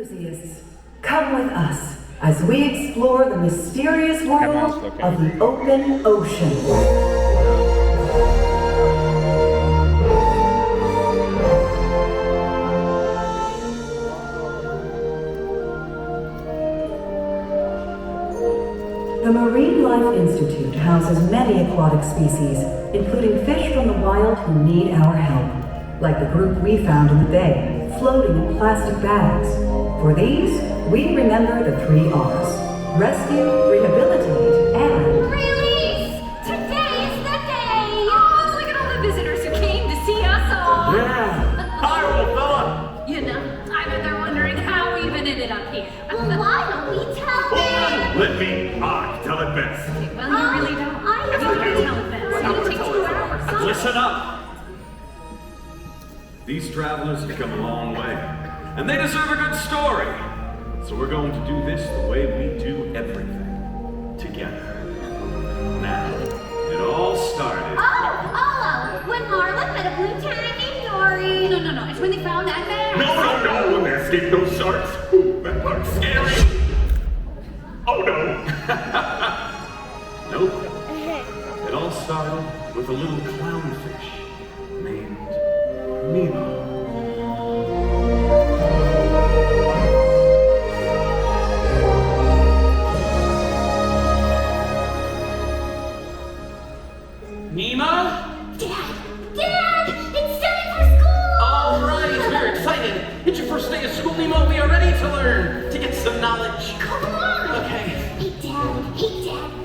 enthusiasts, come with us as we explore the mysterious world of the open ocean. The Marine Life Institute houses many aquatic species, including fish from the wild who need our help, like the group we found in the bay, floating in plastic bags. For these, we remember the 3 R's: rescue, rehabilitate, and release! Today is the day! Oh, look at all the visitors who came to see us all! Yeah! Hi, old fella! You know, I bet they're wondering how we even ended up here. Well, why don't we tell them? Let me. I tell it best. Okay, well, you really don't. Yes, I don't do. tell it best. It's I'm gonna gonna take tell 2 it. hours. Listen up! These travelers have come a long way, and they deserve a good story. So we're going to do this the way we do everything. Together. Now, it all started... When Marla met a blue tag named Dory. No, it's when they found that man. No, when they escaped those sharks. Ooh, that part's scary. Oh, no. Nope. It all started with a little clownfish named Nemo. Nemo? Dad! It's time for school! All right, we're excited. It's your first day of school, Nemo. We are ready to learn, to get some knowledge. Come on! Okay. Hey, Dad,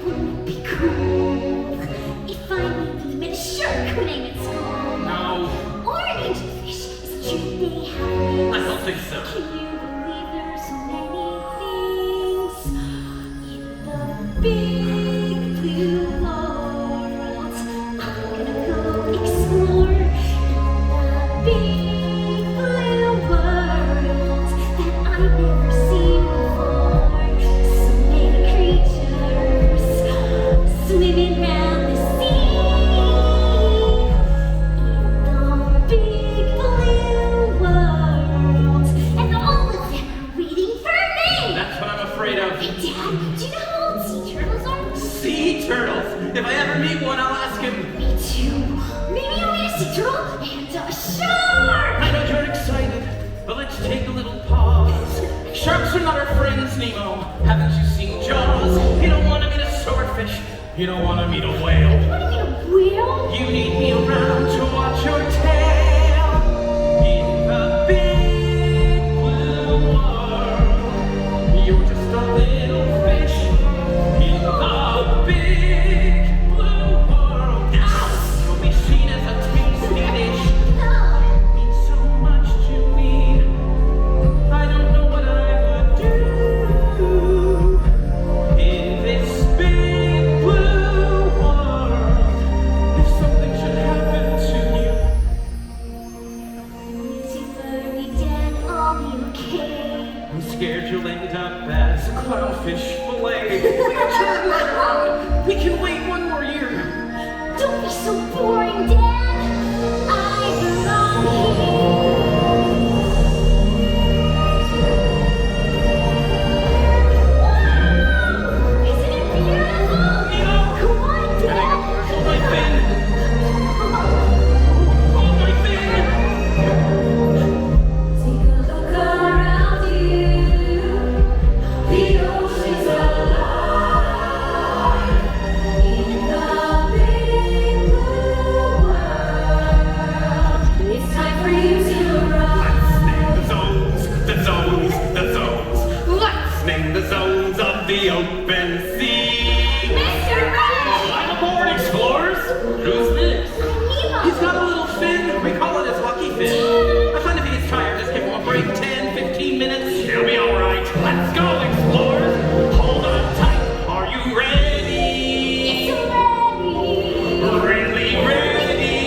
wouldn't it be cool if I maybe met a shark when I'm at school? No. Or an angelfish. Is it true they have wings? I don't think so. Can you believe there's so many things in the big blue world? I'm gonna go explore in the big blue world that I've never seen before. So many creatures swimming round the sea in the big blue world, and all of them are waiting for me. That's what I'm afraid of. Hey, Dad, do you know how old sea turtles are? Sea turtles. If I ever meet one, I'll ask him. Me too. Maybe I'll meet a sea turtle and a shark. I know you're excited, but let's take a little pause. Sharks are not our friends, Nemo. Haven't you seen Jaws? You don't want to meet a swordfish. You don't want to meet a whale. You want to meet a whale? You need me around to watch your tail. In the big blue world, you're just a little fish. In the big blue world, you'll be seen as a tasty dish. No. Means so much to me. I don't know what I would do in this big blue world if something should happen to you. Don't worry, Dad, I'll be okay. I'm scared you'll end up as a clownfish fillet. We can turn right around. We can wait 1 more year. Don't be so boring, Dad. I belong here. Wow! Isn't it beautiful? Nemo! Come on, Dad. Hold my fin! Hold my fin! Take a look around you. The ocean's alive in the big blue world. It's time for you to rise. The zones. Let's name the zones of the open sea. Mr. Red! I'm aboard, explorers. Who's this? Nemo! He's got a little fin. We call it his lucky fin. I find if he gets tired, just give him a break 10, 15 minutes. He'll be all right. Let's go, explorers. Hold on tight. Are you ready? It's ready! Really ready.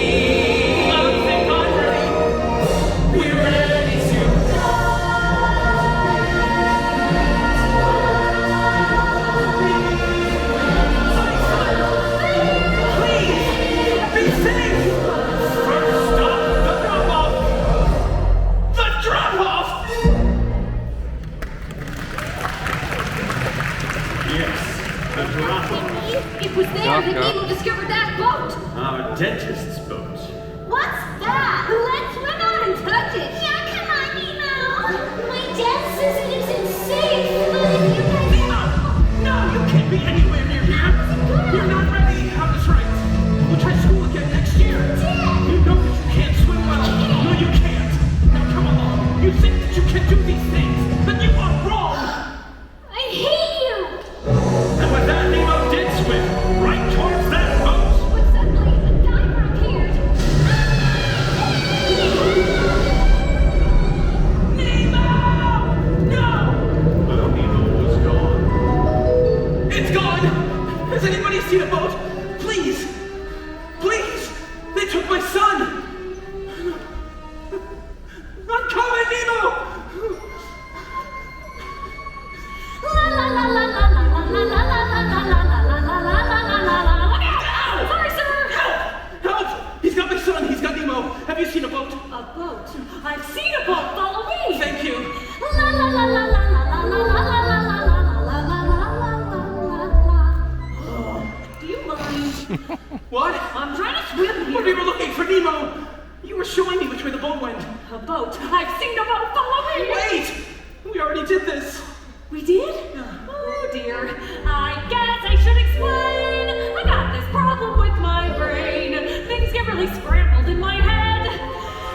I don't think I'm ready. We're ready to go. be anywhere near here. You're not ready. I was right. We'll try school again next year. You know that you can't swim well. No, you can't. Now come along. You think that you can do these things, but you are wrong. I hate you! And with that, Nemo did swim right towards that boat. But suddenly, a diver appeared. Nemo! No! Well, Nemo was gone. It's gone! Has anybody seen a boat? Please! Please! They took my son! I'm coming, Nemo! La la la la la la la la la la la la la la la la la la. Look out! Sorry, sir! Help! Help! He's got my son! He's got Nemo! Have you seen a boat? A boat? I've seen a boat! Follow me! Thank you! La la la la la la la la la la la la la la la. Do you mind? What? I'm trying to swim When we here. were looking for Nemo, you were showing me which way the boat went. A boat? I've seen a boat! Follow me! Wait! We already did this. We did? Oh dear. I guess I should explain. I got this problem with my brain. Things get really scrambled in my head.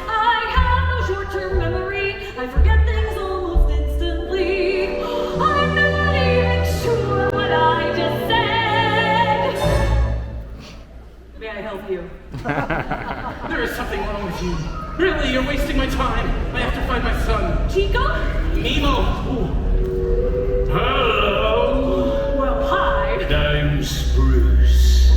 I have no short-term memory. I forget things almost instantly. I'm not even sure what I just said. May I help you? There is something wrong with you. Really, you're wasting my time. I have to find my son. Chico? Nemo! Ooh. Hello, Well, hi. name's Bruce.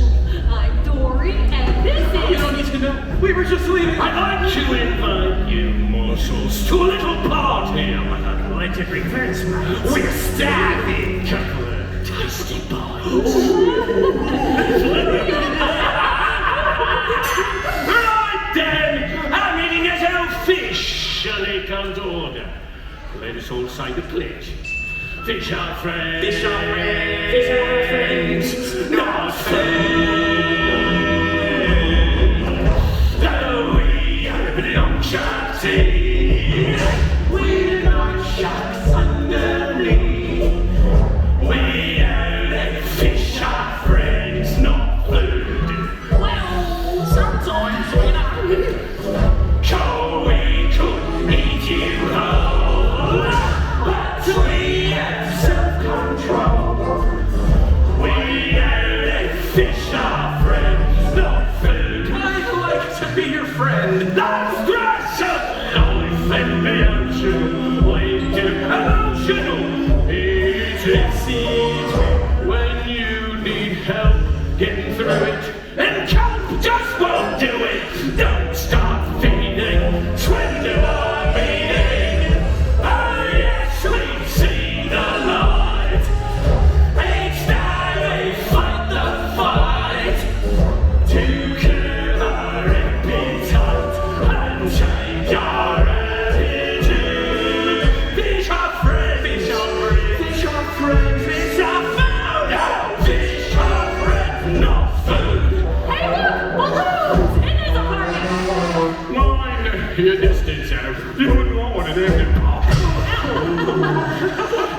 I'm Dory, and this You is... don't need to know. We were just leaving. I'd like to invite you mortals to a little party on an unlighted reverse night. We're starving couple of tasty boys. Right then, I'm eating as officially come to order. Let us all sign the pledge. Fish are friends. Fish are friends. Fish are friends. Not friends. Though we are long sharks, we're not sharks underneath. We only fish are friends, not food. Well, sometimes we don't. Sure, we could eat you whole, but we have self-control. We only fish our friends, not food. I'd like to be your friend. That's precious! Life and the ocean, we do emotional. It's easy when you need help getting through it, and camp just won't do it. Don't start feeding, swim to our meaning. Oh yes, we see the light. Each day we fight the fight to curb our appetite and change our attitude. Fish are friends, fish are friends, fish are friends, fish are food. Fish are friends, not food. Hey, look! Balloons! In this apartment! Mind your distance, Adam. You wouldn't want one of them to pop.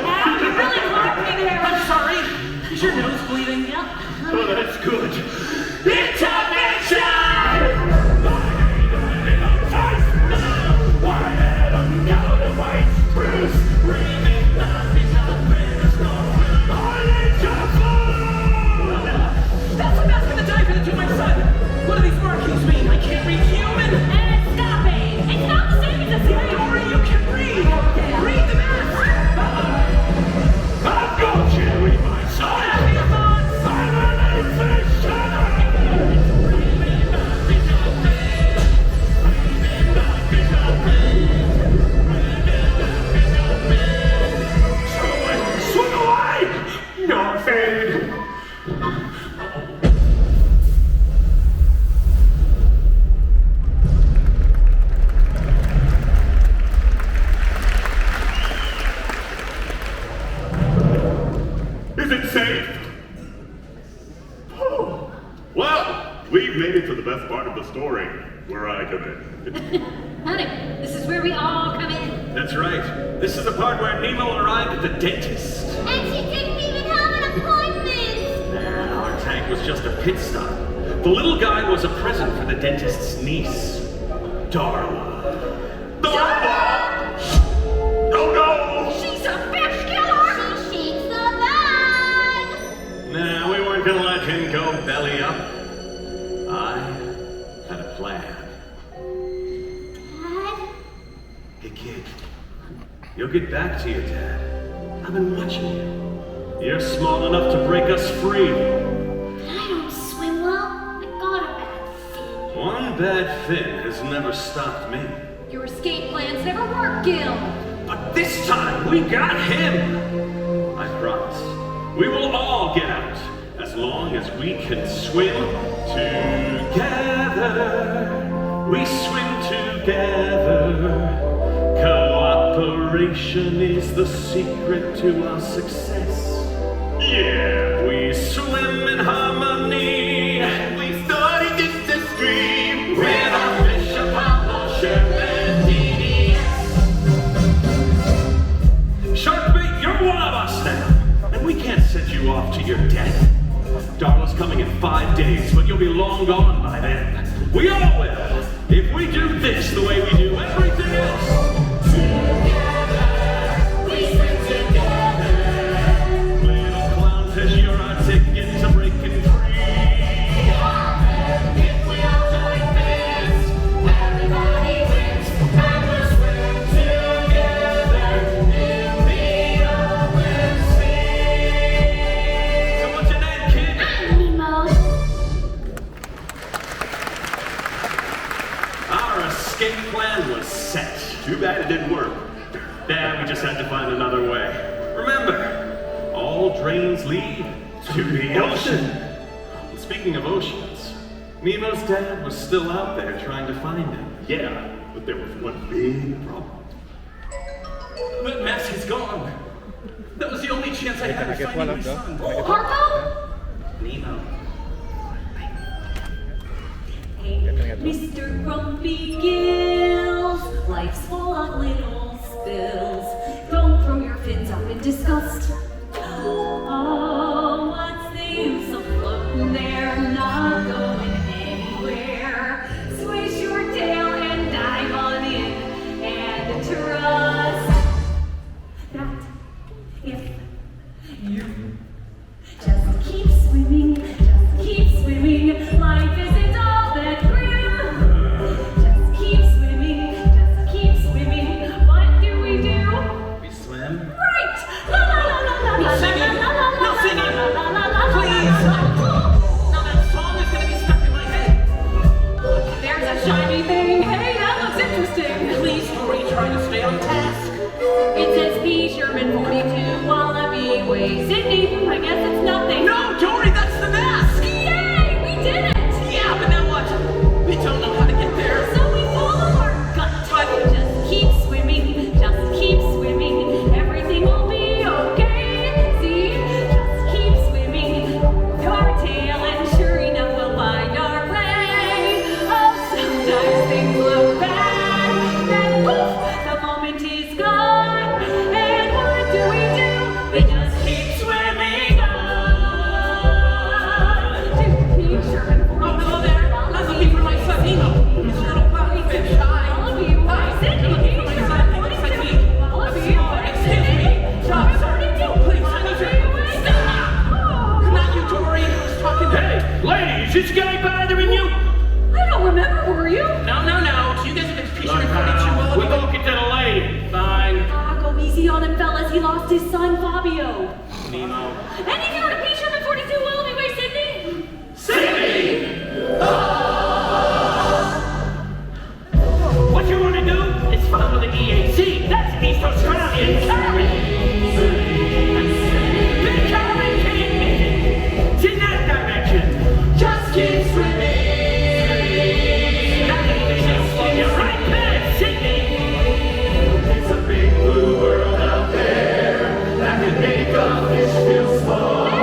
Ow, you really clocked me there! I'm sorry. Is your nose bleeding? Yep. Oh, that's good. It's a mission! Why let them go to waste? Bruce, remember, it's not business, no. I need your food! That's what asking the diver to do my son. What do these markings mean? I can't read human. And stop it! It's not the same as a serial. Dory, you can read. Read the math. I've got you in my sight! I'm a little fish! Swim away! Not food! Is it safe? Oh. Well, we've made it to the best part of the story, where I come in. Honey, this is where we all come in. That's right. This is the part where Nemo arrived at the dentist. And she didn't even have an appointment! tank was just a pit stop. The little guy was a present for the dentist's niece, Darla. Darla! No, no! She's a fish killer! She shakes the bag! Nah, we weren't gonna let him go belly up. I had a plan. Dad? Hey kid, you'll get back to your dad. I've been watching you. You're small enough to break us free. I don't swim well. I got a bad fin. One bad fin has never stopped me. Your escape plans never work, Gil. But this time, we got him! I promise. We will all get out, as long as we can swim together. We swim together. Cooperation is the secret to our success. Yeah, we swim in harmony. We started this to stream with our fish Apollo, Sherman, Sharkbait, you're one of us now, and we can't send you off to your death. Darla's coming in 5 days, but you'll be long gone by then. We all will, if we do this the way we do everything else. Cause you're our ticket to breaking free. If we all join this, everybody wins, and we'll swim together in the open sea. So what's your name, kid? Nemo. Our escape plan was set. Too bad it didn't work. Dad, we just had to find another way. Remember, all drains lead to the ocean. And speaking of oceans, Nemo's dad was still out there trying to find him. Yeah, but there was one big problem. That mask is gone. That was the only chance I had of finding my son. Harpo? Nemo. Hey, Mr. Grumpy Gills, life's full of little spills. Don't throw your fins up in disgust. Oh, what's the use of floating there, not going anywhere? Swish your tail and dive on in, and trust that if you just keep swimming, life isn't all that grim. Just keep swimming, what do? We swim? Right! La la la la la la singing. la la la No la singing. la la la la. Please. Now that song is gonna be stuck in my head. There's a shiny thing. Hey, that looks interesting. Please, Dory, try to stay on task. It says P. Sherman 42 Wallaby Way. Sydney, I guess it's nothing. No, Dory, that's the mask! Yay! We did it! Yeah, but now what? We don't know how to get there. So we follow our gut. Just keep swimming, everything will be okay. See, just keep swimming, your tail, and sure enough we'll find our way. Oh, sometimes things look bad, then poof, the moment is gone. And what do? We just keep swimming on. To P. Sherman 42. Oh, hello there. I'm looking for my son, Nemo. He's a little cloudy fish. Hi. Hi. I'm looking for my son. He looks like me. Excuse me. Stop. Please, I need you. Stop. Not you, Dory. I was talking to... Hey, ladies, is this guy bothering you? I don't remember, were you? No. You guys have been featured in 42 Wallaby. We'll go get to the lady. Fine. Go easy on him, fellas. He lost his son, Fabio. Nemo. Anything on a P. Sherman 42 Wallaby Way, Sydney? What you want to do is follow the EAC. That's East Australian current. The current can't in that direction. Just keep swimming. You're right there, Sydney. It's a big blue world out there that can make a fish feel small.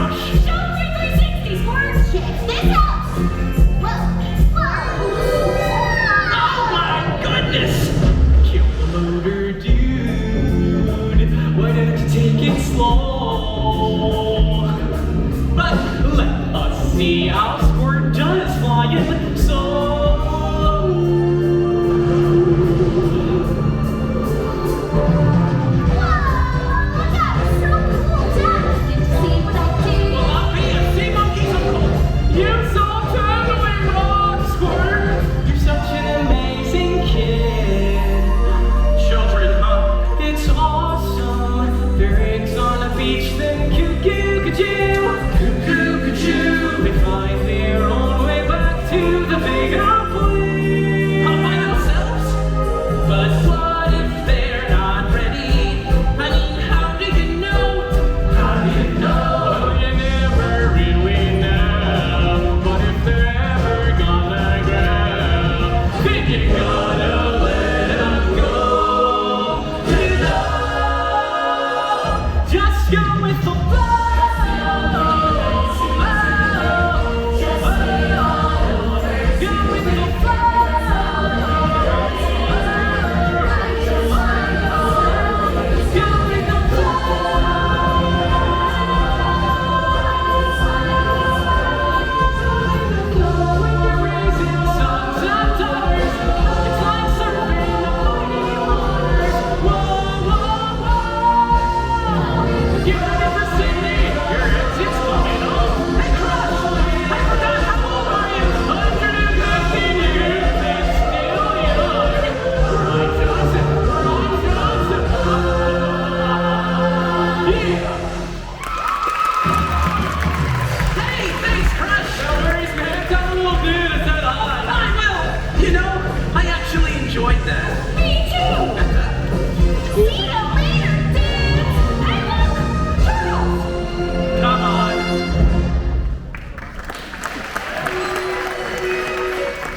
crush. Show me 360, Squirt! Check this out! Whoa! Oh my goodness! Kill the motor, dude. Why don't you take it slow? But let us see how Squirt does flying solo.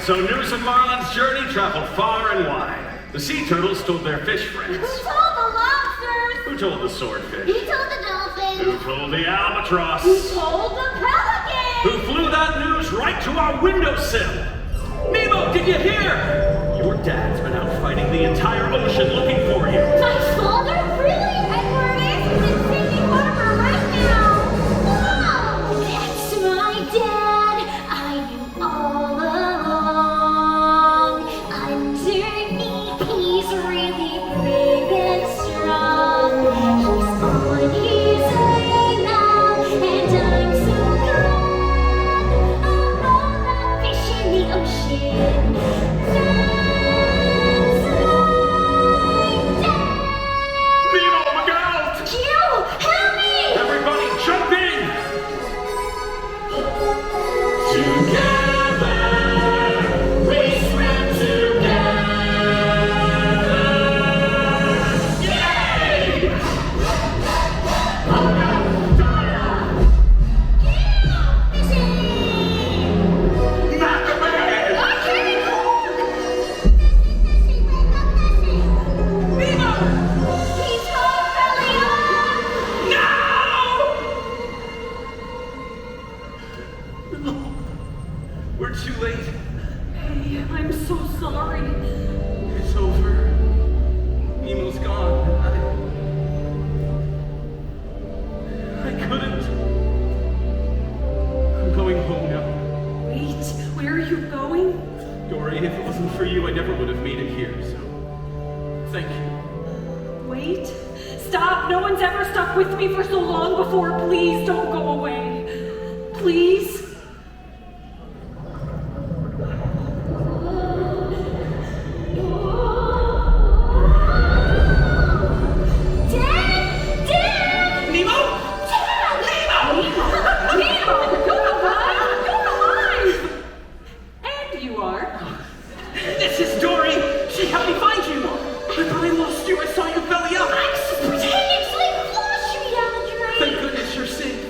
So news of Marlin's journey traveled far and wide. The sea turtles told their fish friends. Who told the lobsters? Who told the swordfish? Who told the dolphins? Who told the albatross? Who told the pelicans? Who flew that news right to our windowsill? Nemo, did you hear? Your dad's been out fighting the entire ocean looking for you. My father? Really? Edward is in Sydney Harbor right now. Wow! That's my dad. I knew all along. Underneath, he's really brave and strong. He's on his way now, and I'm so glad. I'm all that fish in the ocean. Nemo, look out! Jill, help me! Everybody, jump in! Together, we swim together. Yay! We're too late. Hey, I'm so sorry. It's over. Nemo's gone. I couldn't. I'm going home now. Wait, where are you going? Dory, if it wasn't for you, I never would have made it here, so thank you. Wait. Stop. No one's ever stuck with me for so long before. Please don't go away. Please. This is Dory! She helped me find you! I thought I lost you. I saw you belly up! I'm just pretending so you flush me down the drain! Thank goodness you're safe.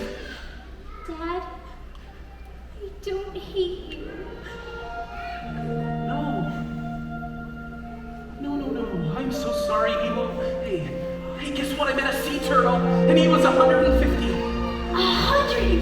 Dad, I don't hate you. No. No. I'm so sorry, Nemo. Hey, guess what? I met a sea turtle, and he was 150. 150?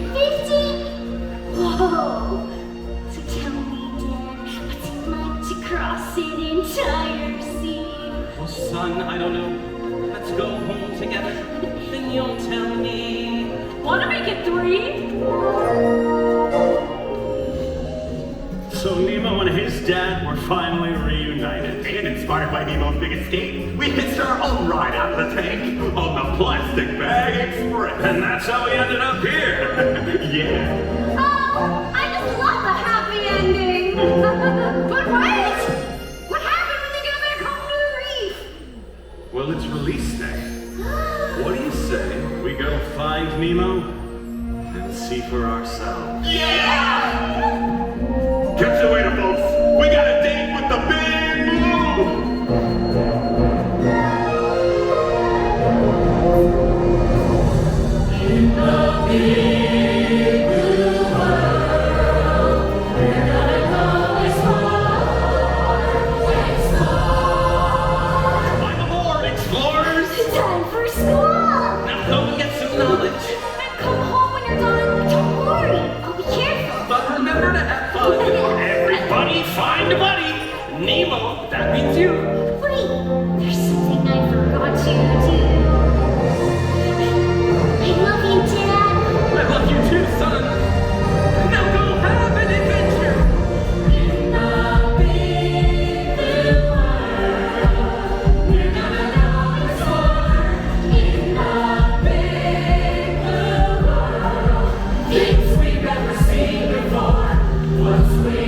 finally reunited. And inspired by Nemo's Big Escape, we hitched our own ride out of the tank on the Plastic Bag Express. And that's how we ended up here. Yeah. Oh, I just love a happy ending. But wait! What happened when they got back home to the reef? Well, it's release day. What do you say we go find Nemo and see for ourselves? Catch you later, folks. We got a date with the big blue. In the big blue world, we're gonna go explore. I'm aboard, explorers. Time for school! Now go and get some knowledge. And come home when you're done. Don't worry, I'll be careful. But remember to have fun. Everybody find a buddy. Nemo, that means you. Wait, there's something I forgot to do. I love you, Dad. I love you too, son. Now go have an adventure. In the big blue world, we're gonna go explore. In the big blue world, things we've never seen before. Once we